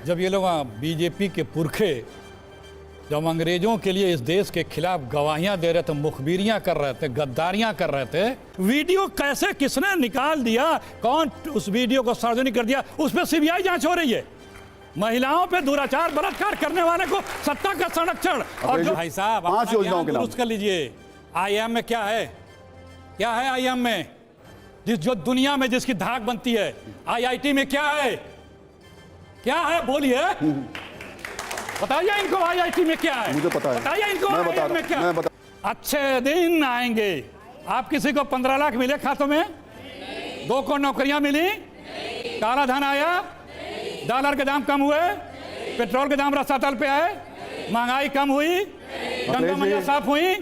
जब ये लोग बीजेपी के पुरखे जब अंग्रेजों के लिए इस देश के खिलाफ गवाहियां दे रहे थे, मुखबिरियां कर रहे थे, गद्दारियां कर रहे थे, वीडियो कैसे किसने निकाल दिया, कौन उस वीडियो को सार्वजनिक कर दिया, उस पर सीबीआई जांच हो रही है। महिलाओं पे दुराचार बलात्कार करने वाले को सत्ता का संरक्षण। और जो भाई साहब 5 योजनाओं के नाम कर लीजिए, आईएम में क्या है, क्या है आईएम में, जो दुनिया में जिसकी धाक बनती है, आईआईटी में क्या है, क्या है बोलिए, बताइए इनको आईआईटी में क्या है। मुझे पता है, बताइए इनको मैं बता में क्या है। अच्छे दिन आएंगे, आप किसी को 15 लाख मिले खातों में, 2 को नौकरियां मिली, काला धन आया, डॉलर के दाम कम हुए, पेट्रोल के दाम रास्ता तल पे आए, महंगाई कम हुई, गंगा मैया साफ हुई,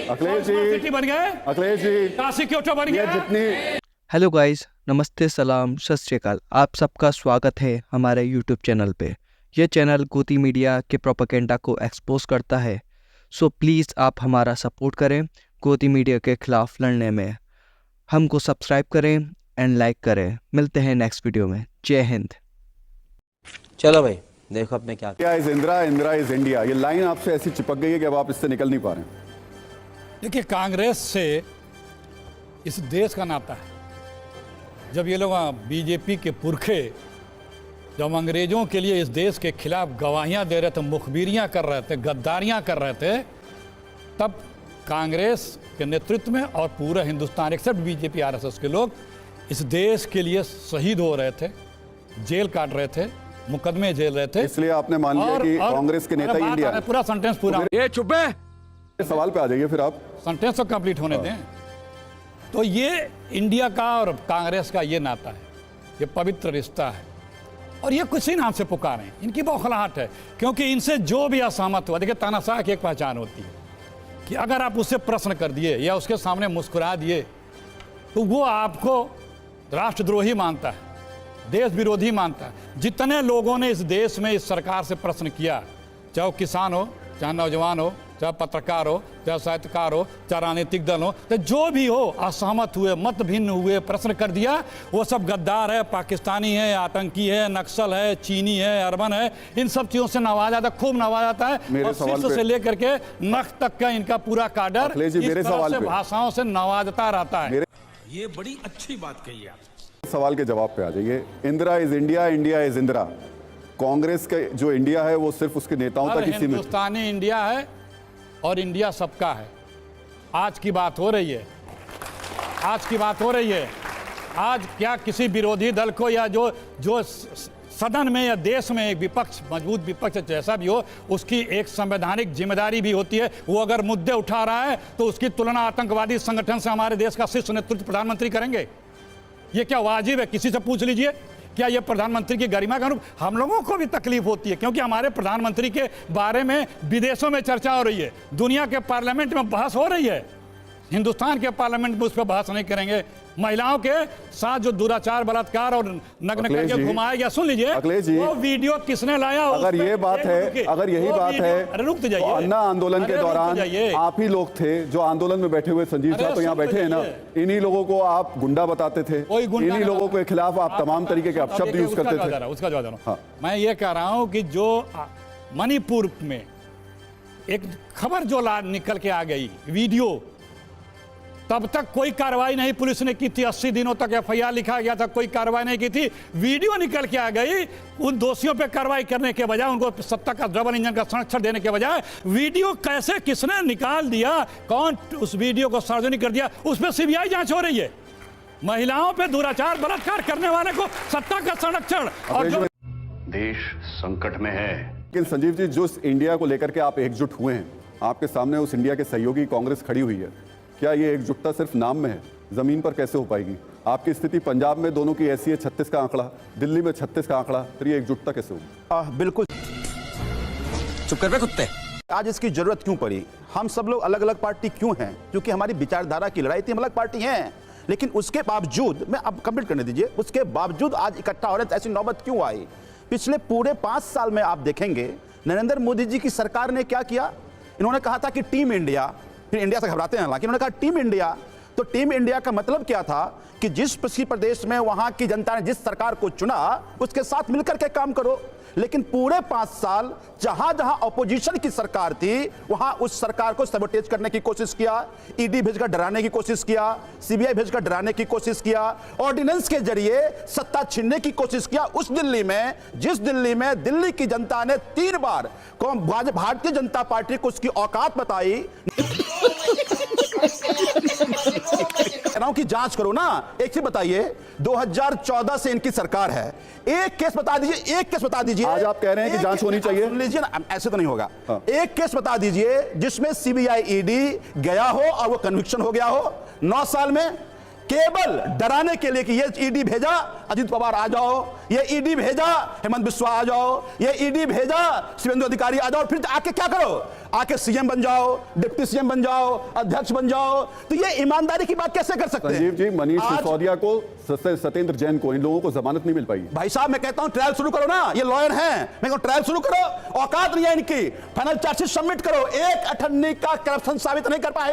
अखिलेश जी बन गए, अखिलेश जी काशी क्योटो बन गया। जितनी हेलो गाइस, नमस्ते, सलाम, सत श्री अकाल। आप सबका स्वागत है हमारे यूट्यूब चैनल पे। यह चैनल गोती मीडिया के प्रोपेगेंडा को एक्सपोज करता है, सो प्लीज़ आप हमारा सपोर्ट करें गोती मीडिया के खिलाफ लड़ने में। हमको सब्सक्राइब करें एंड लाइक करें। मिलते हैं नेक्स्ट वीडियो में। जय हिंद। चलो भाई देखो अब मैं क्या India is Indira, Indira is India, ये लाइन आपसे ऐसी चिपक गई है कि अब आप इससे निकल नहीं पा रहे हैं। देखिए, कांग्रेस से इस देश का नाता है। जब ये लोग बीजेपी के पुरखे जब अंग्रेजों के लिए इस देश के खिलाफ गवाहियां दे रहे थे, मुखबिरियां कर रहे थे, गद्दारियां कर रहे थे, तब कांग्रेस के नेतृत्व में और पूरा हिंदुस्तान एक्सेप्ट बीजेपी आरएसएस के लोग इस देश के लिए शहीद हो रहे थे, जेल काट रहे थे, मुकदमे झेल रहे थे। इसलिए आपने मान लिया कि कांग्रेस के नेता इंडिया है। पूरा सेंटेंस पूरा, ये चुप है। सवाल पे आ जाइए फिर आप, सेंटेंस तो कंप्लीट होने दें। तो ये इंडिया का और कांग्रेस का ये नाता है, ये पवित्र रिश्ता है, और ये किसी नाम से पुकारें, इनकी बौखलाहट है। क्योंकि इनसे जो भी असहमत हुआ, देखिए तानाशाह की एक पहचान होती है कि अगर आप उससे प्रश्न कर दिए या उसके सामने मुस्कुरा दिए तो वो आपको राष्ट्रद्रोही मानता है, देश विरोधी मानता है। जितने लोगों ने इस देश में इस सरकार से प्रश्न किया, चाहे वो किसान हो, चाहे नौजवान हो, चाहे पत्रकार हो, चाहे साहित्यकार हो, चाहे राजनीतिक दल हो, तो जो भी हो, असहमत हुए, मत भिन्न हुए, प्रश्न कर दिया, वो सब गद्दार है, पाकिस्तानी है, आतंकी है, नक्सल है, चीनी है, अरबन है, इन सब चीज़ों से नवाजा जाता, खूब नवाजा जाता है। और शीर्ष से लेकर के नख तक का इनका पूरा काडर इस तरह से भाषाओं से नवाजता रहता है। ये बड़ी अच्छी बात कही आप। सवाल के जवाब पे आ जाइए। Indira is India, India is Indira. Congress के जो इंडिया है वो सिर्फ उसके नेताओं तक ही सीमित है। हिंदुस्तानी इंडिया है और इंडिया सबका है। आज की बात हो रही है, आज की बात हो रही है। आज क्या किसी विरोधी दल को या जो सदन में या देश में एक विपक्ष, मजबूत विपक्ष जैसा भी हो, उसकी एक संवैधानिक जिम्मेदारी भी होती है। वो अगर मुद्दे उठा रहा है तो उसकी तुलना आतंकवादी संगठन से हमारे देश का शीर्ष नेतृत्व प्रधानमंत्री करेंगे? ये क्या वाजिब है? किसी से पूछ लीजिए, क्या ये प्रधानमंत्री की गरिमा का अनुरूप? हम लोगों को भी तकलीफ होती है क्योंकि हमारे प्रधानमंत्री के बारे में विदेशों में चर्चा हो रही है, दुनिया के पार्लियामेंट में बहस हो रही है, हिंदुस्तान के पार्लियामेंट में उस पर बहस नहीं करेंगे। महिलाओं के साथ जो दुराचार, बलात्कार और नग्न करके घुमाया गया, सुन लीजिए, वो वीडियो किसने लाया? अगर ये बात है, अगर यही बात है, रुक जाइए, तो अन्ना आंदोलन के दौरान आप ही लोग थे जो आंदोलन में बैठे हुए। संजीव साहब तो यहाँ बैठे हैं ना, इन्हीं लोगों को आप गुंडा बताते थे, इन्हीं लोगों के खिलाफ आप तमाम तरीके के अपशब्द यूज करते थे। उसका जवाब दे रहा हूं। मैं ये कह रहा हूं कि जो मणिपुर में एक खबर जो निकल के आ गई, वीडियो, तब तक कोई कार्रवाई नहीं पुलिस ने की थी। 80 दिनों तक एफआईआर लिखा गया था, कोई कार्रवाई नहीं की थी। वीडियो निकल के आ गई, उन दोषियों पे कार्रवाई करने के बजाय, उनको सत्ता का डबल इंजन का संरक्षण देने के बजाय, वीडियो कैसे किसने निकाल दिया, कौन उस वीडियो को सार्वजनिक कर दिया, उस पर सीबीआई जांच हो रही है। महिलाओं पे दुराचार बलात्कार करने वाले को सत्ता का संरक्षण। और जो देश संकट में है। लेकिन संजीव जी, जो इंडिया को लेकर के आप एकजुट हुए हैं, आपके सामने उस इंडिया के सहयोगी कांग्रेस खड़ी हुई है, क्या ये एकजुटता सिर्फ नाम में है? जमीन पर कैसे हो पाएगी? आपकी स्थिति पंजाब में दोनों की ऐसी है, 36 का आंकड़ा, दिल्ली में 36 का आंकड़ा, फिर ये एकजुटता कैसे होगी? बिल्कुल चुप कर बे कुत्ते। आज इसकी जरूरत क्यों पड़ी? हम सब लोग अलग अलग पार्टी क्यों हैं? क्योंकि हमारी विचारधारा की लड़ाई थी, हम अलग पार्टी हैं, लेकिन उसके बावजूद, मैं अब कंप्लीट करने दीजिए, उसके बावजूद आज इकट्ठा हो रहे थे। ऐसी नौबत क्यों आई? पिछले पूरे 5 साल में आप देखेंगे नरेंद्र मोदी जी की सरकार ने क्या किया। इन्होंने कहा था कि टीम इंडिया, फिर इंडिया से घबराते हैं, हालांकि उन्होंने कहा टीम इंडिया तो टीम इंडिया का मतलब क्या था कि जिस किसी प्रदेश में वहां की जनता ने जिस सरकार को चुना उसके साथ मिलकर के काम करो। लेकिन पूरे 5 साल जहां जहां ऑपोजिशन की सरकार थी वहां उस सरकार को सबोटेज करने की कोशिश किया, ईडी भेजकर डराने की कोशिश किया, सीबीआई भेजकर डराने की कोशिश किया, ऑर्डिनेंस के जरिए सत्ता छीनने की कोशिश किया। उस दिल्ली में, जिस दिल्ली में दिल्ली की जनता ने 3 बार भारतीय जनता पार्टी को उसकी औकात बताई की जांच करो ना। एक चीज बताइए, 2014 से इनकी सरकार है, एक केस बता दीजिए, एक केस बता दीजिए। आज आप कह रहे हैं कि जांच होनी चाहिए। सुन लीजिए ना, ऐसे तो नहीं होगा। हाँ। एक केस बता दीजिए जिसमें सीबीआई ईडी गया हो और वो कन्विक्शन हो गया हो 9 साल में, केवल डराने के लिए कि ये ईडी भेजा अजित पवार आ जाओ, ये ईडी भेजा हेमंत बिस्वा आ जाओ, ये ईडी भेजा शुभेंदु अधिकारी आ जाओ, फिर आके क्या करो, आके सीएम बन जाओ, डिप्टी सीएम बन जाओ, अध्यक्ष बन जाओ। तो ये ईमानदारी की बात कैसे कर सकते हैं? संजीव जी, मनीष सिसोदिया को, सत्येंद्र जैन को, इन लोगों को जमानत नहीं मिल पाई। भाई साहब मैं कहता हूं ट्रायल शुरू करो ना, ये लॉयर हैं, मैं कहता ट्रायल शुरू करो, औकात नहीं है इनकी, फाइनल चार्जशीट सबमिट करो। एक अठन्नी का करप्शन साबित नहीं कर पाए।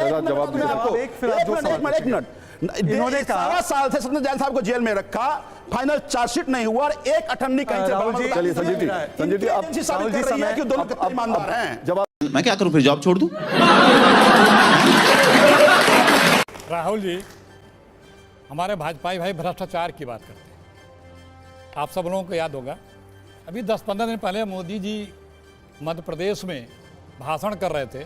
एक मिनट, इन्होंने 7 साल से सत्येंद्र जैन साहब को जेल में रखा, फाइनल चार्जशीट नहीं हुआ और एक अठन्नी कहीं से। चलिए संजीव जी आप कि दोनों कितने ईमानदार हैं। जब मैं क्या करूं फिर, जॉब छोड़ दूं? राहुल जी, हमारे भाजपाई भाई भ्रष्टाचार की बात करते हैं। आप सब लोगों को याद होगा, अभी 10-15 दिन पहले मोदी जी मध्य प्रदेश में भाषण कर रहे थे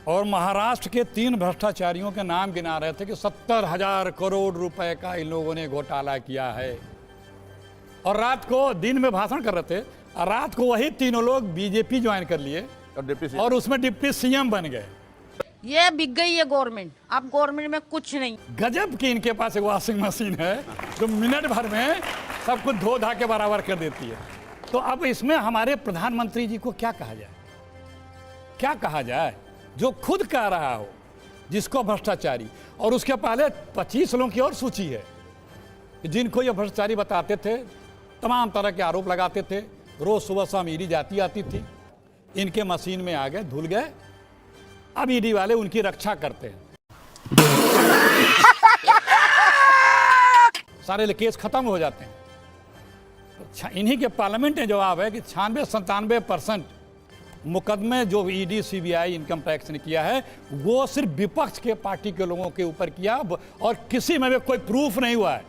और महाराष्ट्र के 3 भ्रष्टाचारियों के नाम गिना रहे थे कि 70,000 करोड़ रुपए का इन लोगों ने घोटाला किया है। और रात को, दिन में भाषण कर रहे थे, और रात को वही तीनों लोग बीजेपी ज्वाइन कर लिए और उसमें डिप्टी सीएम बन गए। ये बिक गई है गवर्नमेंट, अब गवर्नमेंट में कुछ नहीं। गजब की इनके पास एक वॉशिंग मशीन है जो मिनट भर में सब कुछ धो धा के बराबर कर देती है। तो अब इसमें हमारे प्रधानमंत्री जी को क्या कहा जाए, क्या कहा जाए जो खुद कह रहा हो जिसको भ्रष्टाचारी, और उसके पहले 25 लोगों की और सूची है जिनको ये भ्रष्टाचारी बताते थे, तमाम तरह के आरोप लगाते थे, रोज सुबह शाम ईडी जाती आती थी, इनके मशीन में आ गए, धुल गए। अब ईडी वाले उनकी रक्षा करते हैं, सारे केस खत्म हो जाते हैं। तो इन्हीं के पार्लियामेंट ने जवाब है कि 96-97% मुकदमे जो ईडी सीबीआई इनकम टैक्स ने किया है वो सिर्फ विपक्ष के पार्टी के लोगों के ऊपर किया, और किसी में भी कोई प्रूफ नहीं हुआ है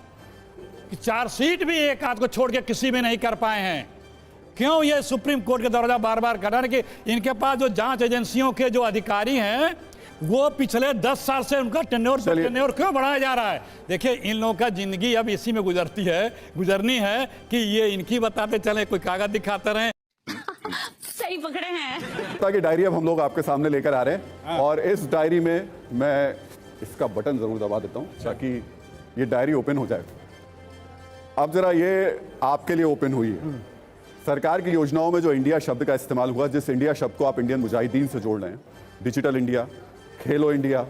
कि चार्जशीट भी एक आध को छोड़ के किसी में नहीं कर पाए हैं। क्यों ये सुप्रीम कोर्ट के दरवाजा बार बार कर रहा है कि इनके पास जो जांच एजेंसियों के जो अधिकारी हैं वो पिछले 10 साल से उनका टेन्योर क्यों बढ़ाया जा रहा है? देखिए, इन लोगों का जिंदगी अब इसी में गुजरनी है कि ये इनकी बताते चले, कोई कागज दिखाते रहे। सही पकड़े हैं। ताकि डायरी अब हम लोग आपके सामने लेकर आ रहे हैं, और इस डायरी में मैं इसका बटन जरूर दबा देता हूं ताकि ये डायरी ओपन हो जाए। अब जरा ये आपके लिए ओपन हुई है। सरकार की योजनाओं में जो इंडिया शब्द का इस्तेमाल हुआ, जिस इंडिया शब्द को आप इंडियन मुजाहिदीन से जोड़ रहे हैं, digital India, Khelo India,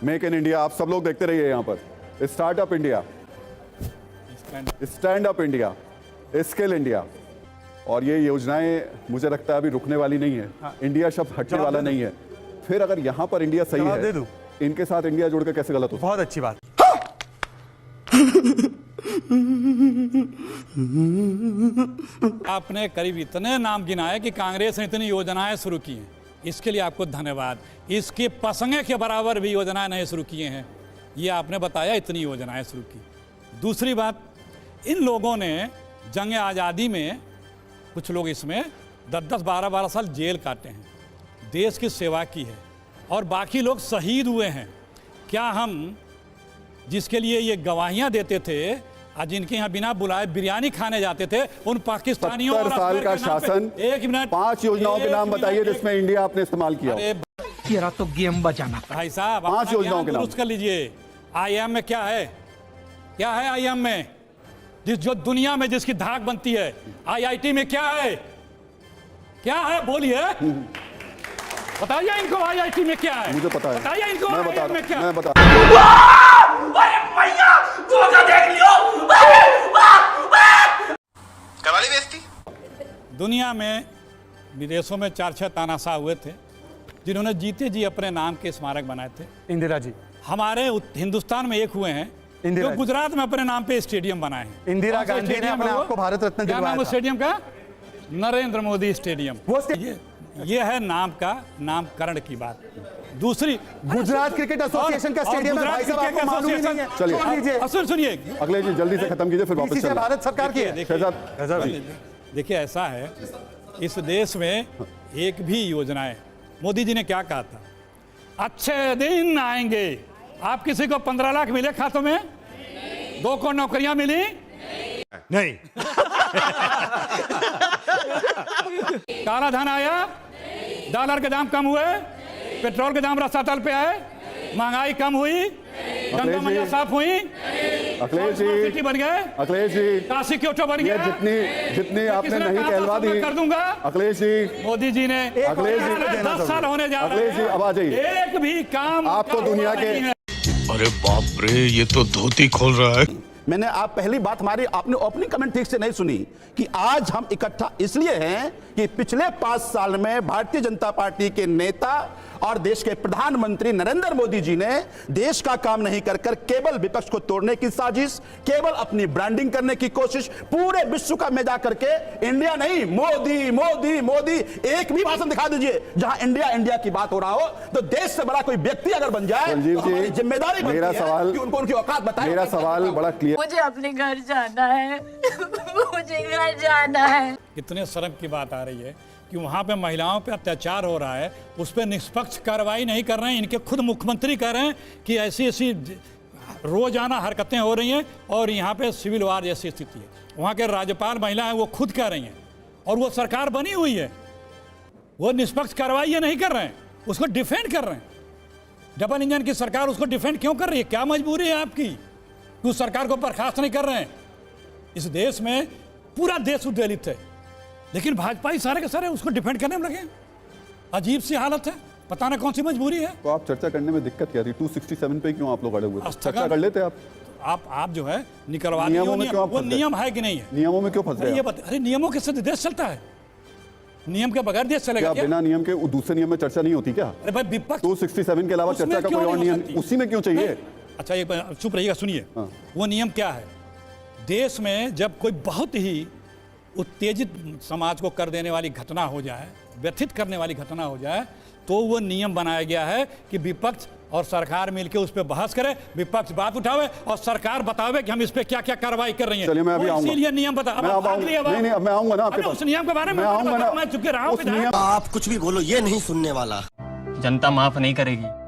make in India, आप सब लोग देखते रहिए यहाँ पर, startup India, stand up India, skill India, और ये योजनाएं मुझे लगता है अभी रुकने वाली नहीं है। इंडिया शब्द हटने वाला नहीं है। फिर अगर यहाँ पर इंडिया सही है, इनके साथ इंडिया जोड़ के कैसे गलत हो? बहुत अच्छी बात। आपने करीब इतने नाम गिनाए कि कांग्रेस ने इतनी योजनाएं शुरू की हैं, इसके लिए आपको धन्यवाद। इसके पसंगे के बराबर भी योजनाएं नहीं शुरू किए हैं, ये आपने बताया, इतनी योजनाएं शुरू की। दूसरी बात, इन लोगों ने जंग आज़ादी में, कुछ लोग इसमें 10-10, 12-12 साल जेल काटे हैं, देश की सेवा की है, और बाकी लोग शहीद हुए हैं। क्या हम जिसके लिए ये गवाहियां देते थे, आज जिनके यहाँ बिना बुलाए बिरयानी खाने जाते थे, उन पाकिस्तानियों 70 साल का शासन, 1 मिनट, 5 योजनाओं के नाम बताइए जिसमें इंडिया आपने इस्तेमाल किया। तेरा तो गेम बजाना। भाई साहब, 5 योजनाओं के नाम दुरुस्त कर लीजिए। IIM में क्या है, क्या है IIM में, जो दुनिया में जिसकी धाक बनती है? IIT में क्या है, क्या है, बोलिए, बताइए इनको IIT में क्या है। मुझे पता है, बताइए इनको मैं बता IIM में क्या मैं है। बता करवाली बेइज्जती। दुनिया में, विदेशों में 4-6 तानाशाह हुए थे जिन्होंने जीते जी अपने नाम के स्मारक बनाए थे। इंदिरा जी, हमारे हिंदुस्तान में एक हुए हैं इंदिरा जो गुजरात में अपने नाम पे स्टेडियम बनाए हैं। इंदिरा कौन सा गांधी ने स्टेडियम अपने है वो? आप को भारत रत्न क्या नाम दिलवाया है था। स्टेडियम का? नरेंद्र मोदी स्टेडियम। ये है नाम का नामकरण की बात। दूसरी गुजरात क्रिकेट एसोसिएशन का और स्टेडियम है, गुजरात भाई साहब, क्रिकेट आपको मालूम ही नहीं है। चलिए। छोड़ दीजिए। असल सुनिए, अखिलेश जी जल्दी से खत्म कीजिए, फिर वापस बीसीसीआई चलिए। भारत सरकार की है। शहजाद देखिए ऐसा है, इस देश में एक भी योजनाएं, मोदी जी ने क्या कहा था, अच्छे दिन आएंगे, आप किसी को 15 लाख मिले खातों में, 2 को नौकरियां मिली नहीं, काला धन आया, डॉलर के दाम कम हुए, पेट्रोल के दाम रास्ता तल पे आए, महंगाई कम हुई, गंगा जी। मैया साफ हुई, अखिलेश सिटी जी, बन गए, अखिलेश जी, काशी क्योटो बन ये गया। जितनी आपने किसने नहीं कहा था कहलवा सब मैं दी, कर दूंगा? अखिलेश जी, मोदी जी ने अखिलेश जी, 10 साल होने जा रहे अखिलेश जी, अब आ जाइए। हैं, एक भी काम आपको का दुनिया हुआ के- नहीं है। अरे बाप रे, ये तो धोती खोल रहा है। मैंने आप पहली बात हमारी आपने ओपनिंग कमेंट ठीक से नहीं सुनी कि आज हम इकट्ठा इसलिए हैं कि पिछले 5 साल में भारतीय जनता पार्टी के नेता और देश के प्रधानमंत्री नरेंद्र मोदी जी ने देश का काम नहीं कर केवल विपक्ष को तोड़ने की साजिश, केवल अपनी ब्रांडिंग करने की कोशिश, पूरे विश्व का में जा करके इंडिया नहीं, मोदी मोदी मोदी, एक भी भाषण दिखा दीजिए जहां इंडिया इंडिया की बात हो रहा हो, तो देश से बड़ा कोई व्यक्ति अगर बन जाए संजीव तो हमारी जी, जिम्मेदारी बनती मेरा है सवाल- कि उनको उनकी औकात बताएं। मेरा सवाल बड़ा क्लियर। मुझे अपने घर जाना है मुझे घर जाना है। कितने शर्म की बात आ रही है कि वहाँ पे महिलाओं पे अत्याचार हो रहा है, उस पर निष्पक्ष कार्रवाई नहीं कर रहे हैं। इनके खुद मुख्यमंत्री कह रहे हैं कि ऐसी ऐसी रोजाना हरकतें हो रही हैं और यहाँ पे सिविल वार जैसी स्थिति है। वहाँ के राज्यपाल महिला हैं, वो खुद कह रही हैं, और वो सरकार बनी हुई है, वो निष्पक्ष कार्रवाई ये नहीं कर रहे हैं, उसको डिफेंड कर रहे हैं। डबल इंजन की सरकार उसको डिफेंड क्यों कर रही है? क्या मजबूरी है आपकी कि उस सरकार को बर्खास्त नहीं कर रहे हैं? इस देश में पूरा देश उद्वेलित है, लेकिन भाजपा ही सारे के सारे उसको डिफेंड करने में लगे। अजीब सी हालत है, पता ना कौन सी मजबूरी है। तो आप चर्चा करने में दिक्कत क्या थी? 267 पे क्यों आप लोग अड़े हुए थे? स्थगन- चर्चा कर लेते आप। आप जो है निकलवा नियमों दीजिए, में क्यों आप वो फंस गए? नियम है कि नहीं है? नियमों में क्यों फंस अरे गए ये आप? बता, अरे नियमों के साथ देश चलता है, नियम के बगैर देश चलेगा क्या क्या? बिना नियम के दूसरे नियम में चर्चा नहीं होती क्या? अरे भाई विपक्ष 267 के अलावा उसमें चर्चा का क्यों कोई और नहीं हो नियम सकती? उसी में क्यों चाहिए? नहीं। अच्छा एक बार चुप रहिएगा, सुनिए। हाँ। वो नियम क्या है? देश में जब कोई बहुत ही उत्तेजित समाज को कर देने वाली घटना हो जाए, व्यथित करने वाली घटना हो जाए, तो वो नियम बनाया गया है कि विपक्ष और सरकार मिलकर उस पर बहस करे, विपक्ष बात उठावे और सरकार बतावे कि हम इस पे क्या क्या कार्रवाई कर रही हैं। चलिए मैं अभी वो आऊंगा। इसीलिए नियम बता। अब मैं आप अब भाग आऊंगा। लिए अब आप। नहीं, अब मैं आऊंगा ना आपके अरे पास। उस नियम के बारे में मैं आऊंगा ना। मैं चुके रहा हूं उस विधायक। नियम- आप कुछ भी बोलो, ये नहीं सुनने वाला। जनता माफ नहीं करेगी।